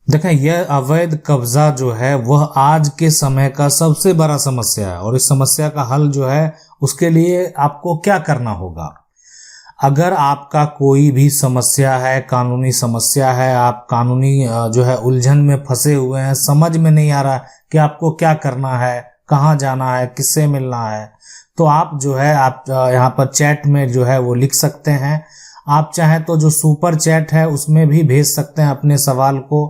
देखें, यह अवैध कब्जा जो है वह आज के समय का सबसे बड़ा समस्या है, और इस समस्या का हल जो है उसके लिए आपको क्या करना होगा। अगर आपका कोई भी समस्या है, कानूनी समस्या है, आप कानूनी जो है उलझन में फंसे हुए हैं, समझ में नहीं आ रहा कि आपको क्या करना है, कहाँ जाना है, किससे मिलना है, तो आप जो है आप यहाँ पर चैट में जो है वो लिख सकते हैं। आप चाहें तो जो सुपर चैट है उसमें भी भेज सकते हैं अपने सवाल को।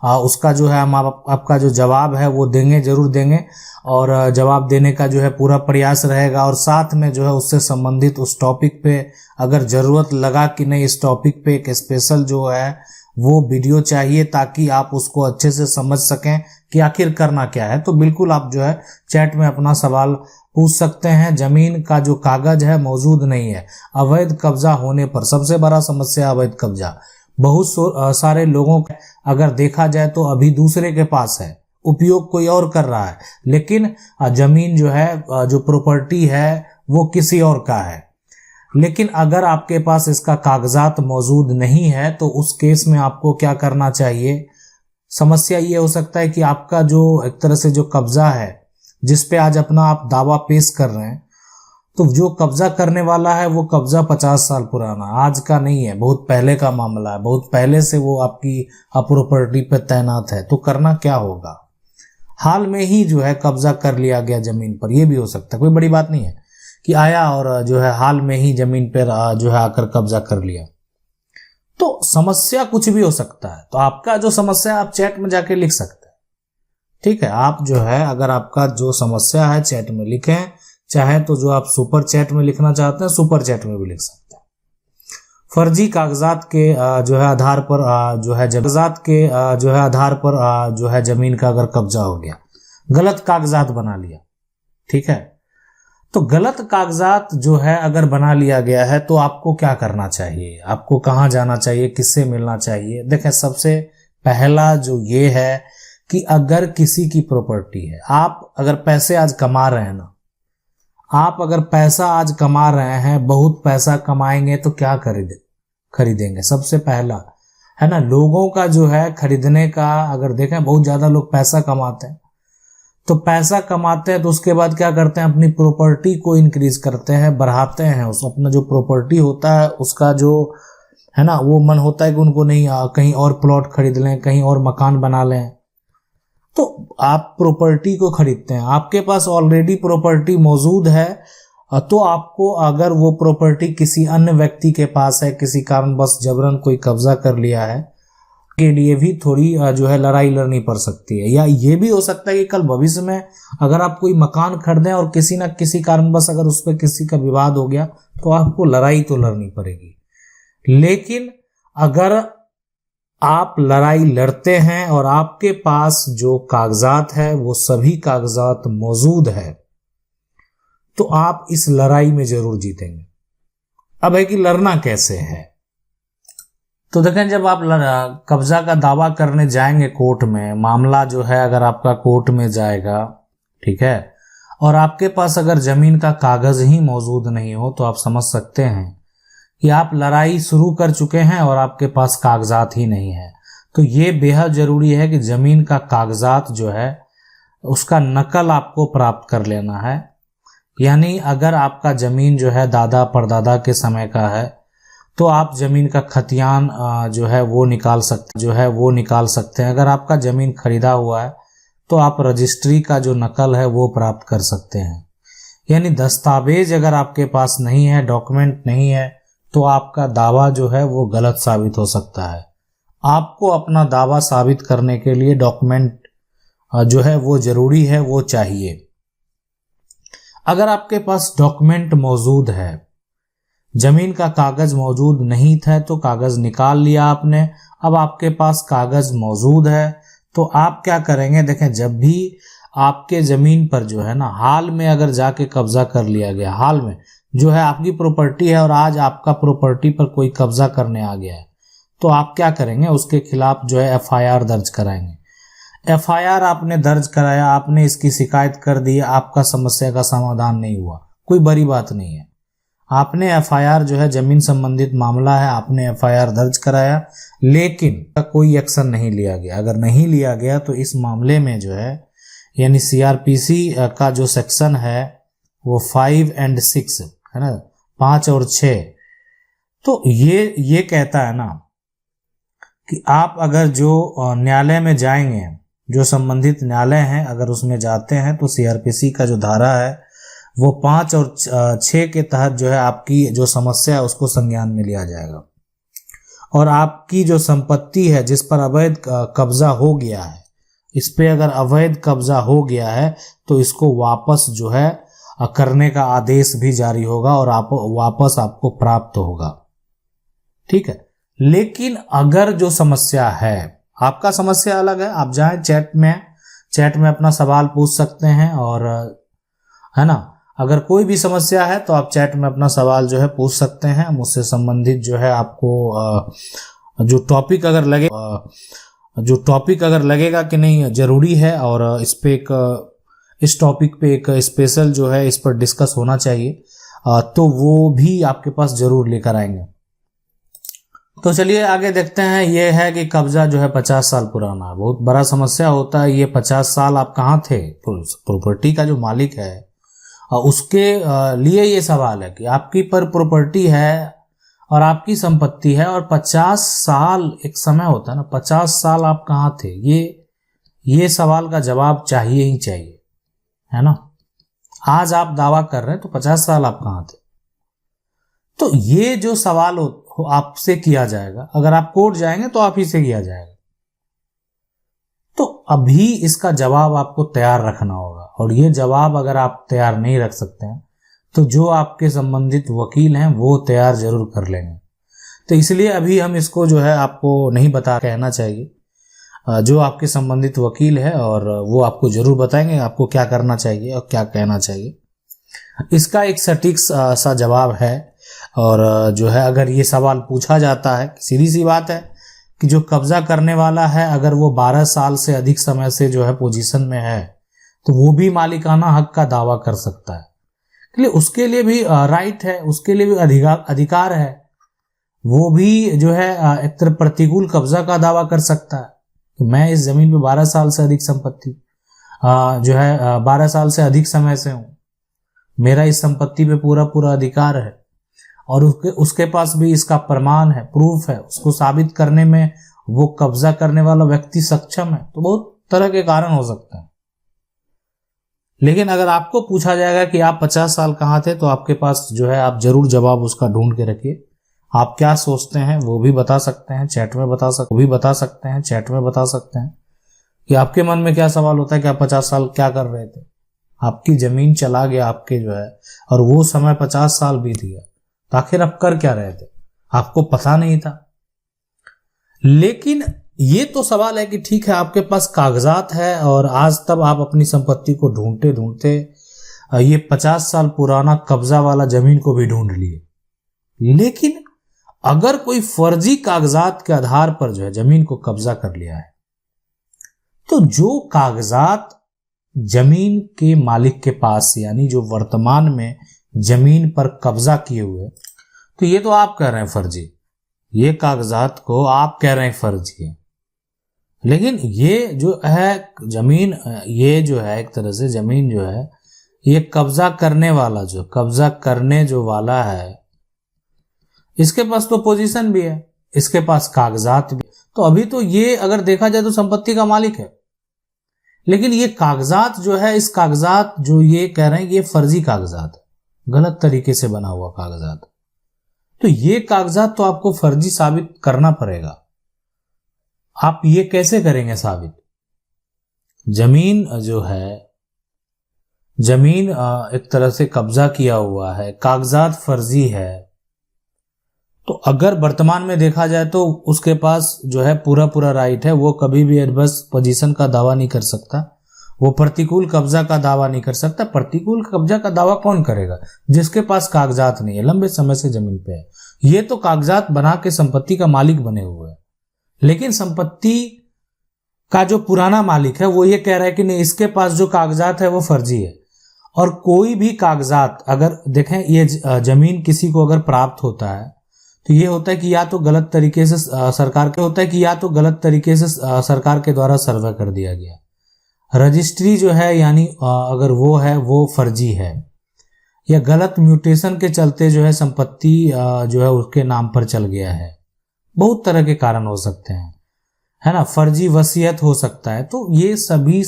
उसका जो है हम आपका जो जवाब है वो देंगे, जरूर देंगे, और जवाब देने का जो है पूरा प्रयास रहेगा। और साथ में जो है उससे संबंधित उस टॉपिक पे अगर ज़रूरत लगा कि नहीं इस टॉपिक पे एक स्पेशल जो है वो वीडियो चाहिए ताकि आप उसको अच्छे से समझ सकें कि आखिर करना क्या है, तो बिल्कुल आप जो है चैट में अपना सवाल पूछ सकते हैं। जमीन का जो कागज है मौजूद नहीं है। अवैध कब्जा होने पर सबसे बड़ा समस्या अवैध कब्जा। बहुत सारे लोगों का अगर देखा जाए तो अभी दूसरे के पास है, उपयोग कोई और कर रहा है, लेकिन जमीन जो है जो प्रॉपर्टी है वो किसी और का है। लेकिन अगर आपके पास इसका कागजात मौजूद नहीं है तो उस केस में आपको क्या करना चाहिए। समस्या ये हो सकता है कि आपका जो एक तरह से जो कब्जा है जिस पे आज अपना आप दावा पेश कर रहे हैं, तो जो कब्जा करने वाला है वो कब्जा 50 साल पुराना, आज का नहीं है, बहुत पहले का मामला है, बहुत पहले से वो आपकी प्रॉपर्टी पे तैनात है। तो करना क्या होगा, हाल में ही जो है कब्जा कर लिया गया जमीन पर, यह भी हो सकता है, कोई बड़ी बात नहीं है कि आया और जो है हाल में ही जमीन पर जो है आकर कब्जा कर लिया। तो समस्या कुछ भी हो सकता है। तो आपका जो समस्या आप चैट में जाके लिख सकते हैं, ठीक है। आप जो है अगर आपका जो समस्या है चैट में लिखें, चाहे तो जो आप सुपर चैट में लिखना चाहते हैं सुपर चैट में भी लिख सकते हैं। फर्जी कागजात के जो है आधार पर जो है कागजात के जो है आधार पर जो है जमीन का अगर कब्जा हो गया, गलत कागजात बना लिया, ठीक है। तो गलत कागजात जो है अगर बना लिया गया है तो आपको क्या करना चाहिए, आपको कहाँ जाना चाहिए, किससे मिलना चाहिए। देखें, सबसे पहला जो ये है कि अगर किसी की प्रॉपर्टी है, आप अगर पैसे आज कमा रहे हैं ना, आप अगर पैसा आज कमा रहे हैं, बहुत पैसा कमाएंगे तो क्या खरीदेंगे, सबसे पहला है ना। लोगों का जो है खरीदने का अगर देखें, बहुत ज्यादा लोग पैसा कमाते हैं, तो पैसा कमाते हैं तो उसके बाद क्या करते हैं, अपनी प्रॉपर्टी को इंक्रीज करते हैं, बढ़ाते हैं। उस अपना जो प्रॉपर्टी होता है उसका जो है ना वो मन होता है कि उनको नहीं कहीं और प्लॉट खरीद लें, कहीं और मकान बना लें। तो आप प्रॉपर्टी को खरीदते हैं, आपके पास ऑलरेडी प्रॉपर्टी मौजूद है, तो आपको अगर वो प्रॉपर्टी किसी अन्य व्यक्ति के पास है, किसी कारणवश जबरन कोई कब्जा कर लिया है, के लिए भी थोड़ी जो है लड़ाई लड़नी पड़ सकती है। या ये भी हो सकता है कि कल भविष्य में अगर आप कोई मकान खरीदें और किसी न किसी कारणवश अगर उस पर किसी का विवाद हो गया तो आपको लड़ाई तो लड़नी पड़ेगी। लेकिन अगर आप लड़ाई लड़ते हैं और आपके पास जो कागजात है वो सभी कागजात मौजूद है, तो आप इस लड़ाई में जरूर जीतेंगे। अब है कि लड़ना कैसे है। तो देखें, जब आप कब्जा का दावा करने जाएंगे कोर्ट में, मामला जो है अगर आपका कोर्ट में जाएगा, ठीक है, और आपके पास अगर जमीन का कागज ही मौजूद नहीं हो तो आप समझ सकते हैं कि आप लड़ाई शुरू कर चुके हैं और आपके पास कागजात ही नहीं है। तो ये बेहद जरूरी है कि जमीन का कागजात जो है उसका नकल आपको प्राप्त कर लेना है। यानी अगर आपका जमीन जो है दादा परदादा के समय का है तो आप जमीन का खतियान जो है वो निकाल सकते हैं। अगर आपका जमीन खरीदा हुआ है तो आप रजिस्ट्री का जो नकल है वो प्राप्त कर सकते हैं। यानी दस्तावेज अगर आपके पास नहीं है, डॉक्यूमेंट नहीं है, तो आपका दावा जो है वो गलत साबित हो सकता है। आपको अपना दावा साबित करने के लिए डॉक्यूमेंट जो है वो जरूरी है, वो चाहिए। अगर आपके पास डॉक्यूमेंट मौजूद है, जमीन का कागज मौजूद नहीं था तो कागज निकाल लिया आपने, अब आपके पास कागज मौजूद है, तो आप क्या करेंगे। देखें, जब भी आपके जमीन पर जो है ना हाल में अगर जाके कब्जा कर लिया गया, हाल में जो है आपकी प्रॉपर्टी है और आज आपका प्रॉपर्टी पर कोई कब्जा करने आ गया है, तो आप क्या करेंगे, उसके खिलाफ जो है एफआईआर दर्ज कराएंगे। एफआईआर आपने दर्ज कराया, आपने इसकी शिकायत कर दी, आपका समस्या का समाधान नहीं हुआ, कोई बड़ी बात नहीं है। आपने एफआईआर जो है, जमीन संबंधित मामला है, आपने एफआईआर दर्ज कराया, लेकिन कोई एक्शन नहीं लिया गया। अगर नहीं लिया गया तो इस मामले में जो है, यानी सीआरपीसी का जो सेक्शन है वो 5 और 6 है ना, 5 और 6, तो ये कहता है ना कि आप अगर जो न्यायालय में जाएंगे, जो संबंधित न्यायालय हैं, अगर उसमें जाते हैं तो सीआरपीसी का जो धारा है वो 5 और 6 के तहत जो है आपकी जो समस्या है उसको संज्ञान में लिया जाएगा, और आपकी जो संपत्ति है जिस पर अवैध कब्जा हो गया है, इस पे अगर अवैध कब्जा हो गया है तो इसको वापस जो है करने का आदेश भी जारी होगा और आप वापस आपको प्राप्त होगा। ठीक है, लेकिन अगर जो समस्या है, आपका समस्या अलग है, आप जाएं चैट में अपना सवाल पूछ सकते हैं, और है ना, अगर कोई भी समस्या है तो आप चैट में अपना सवाल जो है पूछ सकते हैं। मुझसे संबंधित जो है आपको जो टॉपिक अगर लगेगा कि नहीं जरूरी है और इस टॉपिक पे एक स्पेशल जो है इस पर डिस्कस होना चाहिए, तो वो भी आपके पास जरूर लेकर आएंगे। तो चलिए आगे देखते हैं। ये है कि कब्जा जो है 50 साल पुराना है, बहुत बड़ा समस्या होता है। ये 50 साल आप कहाँ थे? प्रॉपर्टी का जो मालिक है उसके लिए ये सवाल है कि आपकी पर प्रॉपर्टी है और आपकी संपत्ति है, और 50 साल एक समय होता है ना, 50 साल आप कहाँ थे? ये सवाल का जवाब चाहिए ही चाहिए, है ना। आज आप दावा कर रहे हैं तो 50 साल आप कहाँ थे? तो ये जो सवाल आपसे किया जाएगा, अगर आप कोर्ट जाएंगे तो आप ही से किया जाएगा। तो अभी इसका जवाब आपको तैयार रखना होगा, और ये जवाब अगर आप तैयार नहीं रख सकते हैं तो जो आपके संबंधित वकील हैं वो तैयार जरूर कर लेंगे। तो इसलिए अभी हम इसको जो है आपको नहीं बता कहना चाहिए, जो आपके संबंधित वकील है और वो आपको जरूर बताएंगे आपको क्या करना चाहिए और क्या कहना चाहिए। इसका एक सटीक सा जवाब है, और जो है अगर ये सवाल पूछा जाता है, सीधी सी बात है कि जो कब्जा करने वाला है अगर वो 12 साल से अधिक समय से जो है पोजीशन में है तो वो भी मालिकाना हक का दावा कर सकता है। इसलिए उसके लिए भी राइट है, उसके लिए भी अधिकार है, वो भी जो है एक तरह प्रतिकूल कब्जा का दावा कर सकता है कि मैं इस जमीन पे 12 साल से अधिक संपत्ति जो है 12 साल से अधिक समय से हूँ, मेरा इस संपत्ति पे पूरा अधिकार है, और उसके पास भी इसका प्रमाण है, प्रूफ है, उसको साबित करने में वो कब्जा करने वाला व्यक्ति सक्षम है। तो बहुत तरह के कारण हो सकते हैं। लेकिन अगर आपको पूछा जाएगा कि आप 50 साल कहाँ थे, तो आपके पास जो है आप जरूर जवाब उसका ढूंढ के रखिए। आप क्या सोचते हैं वो भी बता सकते हैं, चैट में बता सकते हैं कि आपके मन में क्या सवाल होता है कि आप 50 साल क्या कर रहे थे। आपकी जमीन चला गया आपके जो है, और वो समय 50 साल बीत गया, तो आखिर आप कर क्या रहे थे? आपको पता नहीं था। लेकिन ये तो सवाल है कि ठीक है आपके पास कागजात है, और आज तब आप अपनी संपत्ति को ढूंढते ढूंढते ये 50 साल पुराना कब्जा वाला जमीन को भी ढूंढ लिए। लेकिन अगर कोई फर्जी कागजात के आधार पर जो है जमीन को कब्जा कर लिया है, तो जो कागजात जमीन के मालिक के पास, यानी जो वर्तमान में जमीन पर कब्जा किए हुए, तो ये तो आप कह रहे हैं फर्जी, ये कागजात को आप कह रहे हैं फर्जी है। लेकिन ये जो है जमीन, ये जो है एक तरह से जमीन जो है ये कब्जा करने वाला, जो कब्जा करने जो वाला है, इसके पास तो पोजीशन भी है, इसके पास कागजात भी। तो अभी तो ये अगर देखा जाए तो संपत्ति का मालिक है, लेकिन ये कागजात जो है, इस कागजात जो ये कह रहे हैं ये फर्जी कागजात है, गलत तरीके से बना हुआ कागजात। तो ये कागजात तो आपको फर्जी साबित करना पड़ेगा। आप ये कैसे करेंगे साबित? जमीन जो है, जमीन एक तरह से कब्जा किया हुआ है, कागजात फर्जी है, तो अगर वर्तमान में देखा जाए तो उसके पास जो है पूरा राइट है, वो कभी भी एडवर्स पोजीशन का दावा नहीं कर सकता, वो प्रतिकूल कब्जा का दावा नहीं कर सकता। प्रतिकूल कब्जा का दावा कौन करेगा? जिसके पास कागजात नहीं है, लंबे समय से जमीन पे है। ये तो कागजात बना के संपत्ति का मालिक बने हुए हैं, लेकिन संपत्ति का जो पुराना मालिक है वो ये कह रहा है कि नहीं, इसके पास जो कागजात है वो फर्जी है। और कोई भी कागजात अगर देखें, ये जमीन किसी को अगर प्राप्त होता है तो ये होता है कि या तो गलत तरीके से सरकार के द्वारा सर्वे कर दिया गया। रजिस्ट्री जो है यानी अगर वो है वो फर्जी है, या गलत म्यूटेशन के चलते जो है संपत्ति जो है उसके नाम पर चल गया है। बहुत तरह के कारण हो सकते हैं, है ना, फर्जी वसीयत हो सकता है। तो ये सभी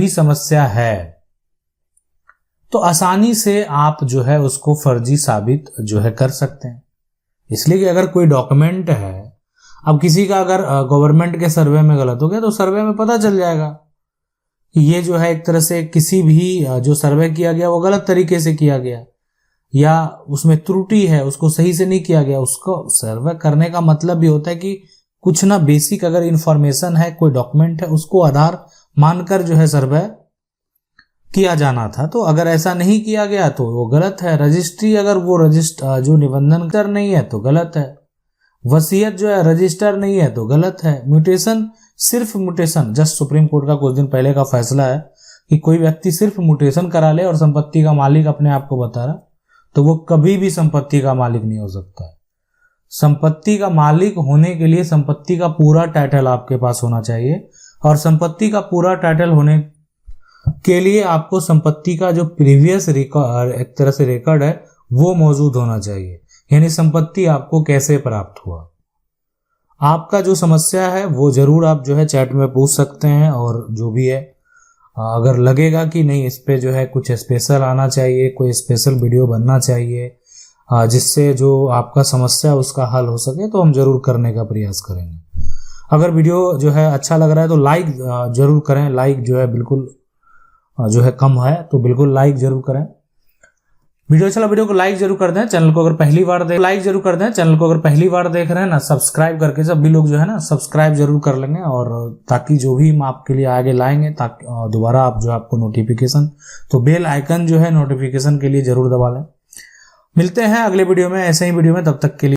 समस्या है तो आसानी से आप जो है उसको फर्जी साबित जो है कर सकते हैं। इसलिए कि अगर कोई डॉक्यूमेंट है, अब किसी का अगर गवर्नमेंट के सर्वे में गलत हो गया तो सर्वे में पता चल जाएगा कि ये जो है एक तरह से किसी भी जो सर्वे किया गया वो गलत तरीके से किया गया, या उसमें त्रुटि है, उसको सही से नहीं किया गया। उसको सर्वे करने का मतलब भी होता है कि कुछ ना बेसिक अगर इंफॉर्मेशन है, कोई डॉक्यूमेंट है, उसको आधार मानकर जो है सर्वे किया जाना था। तो अगर ऐसा नहीं किया गया तो वो गलत है। रजिस्ट्री अगर वो जो निबंधन कर नहीं है तो गलत है। वसीयत जो है रजिस्टर नहीं है तो गलत है। म्यूटेशन, सिर्फ म्यूटेशन, जस्ट सुप्रीम कोर्ट का कुछ दिन पहले का फैसला है कि कोई व्यक्ति सिर्फ म्यूटेशन करा ले और संपत्ति का मालिक अपने आप को बता रहा, तो वो कभी भी संपत्ति का मालिक नहीं हो सकता है। संपत्ति का मालिक होने के लिए संपत्ति का पूरा टाइटल आपके पास होना चाहिए, और संपत्ति का पूरा टाइटल होने के लिए आपको संपत्ति का जो प्रीवियस रिकॉर्ड, एक तरह से रिकॉर्ड है, वो मौजूद होना चाहिए। यानी संपत्ति आपको कैसे प्राप्त हुआ। आपका जो समस्या है वो जरूर आप जो है चैट में पूछ सकते हैं, और जो भी है अगर लगेगा कि नहीं इस पे जो है कुछ स्पेशल आना चाहिए, कोई स्पेशल वीडियो बनना चाहिए जिससे जो आपका समस्या उसका हल हो सके, तो हम जरूर करने का प्रयास करेंगे। अगर वीडियो जो है अच्छा लग रहा है तो लाइक जरूर करें। लाइक जो है बिल्कुल जो है कम है, तो बिल्कुल लाइक जरूर करें। वीडियो को लाइक जरूर कर दें। चैनल को अगर पहली बार देख रहे हैं ना, सब्सक्राइब करके सभी लोग जो है ना सब्सक्राइब जरूर कर लेंगे, और ताकि जो भी हम आपके लिए आगे लाएंगे ताकि दोबारा आप जो आपको नोटिफिकेशन, तो बेल आइकन जो है नोटिफिकेशन के लिए जरूर दबा लें। मिलते हैं अगले वीडियो में, ऐसे ही वीडियो में, तब तक के लिए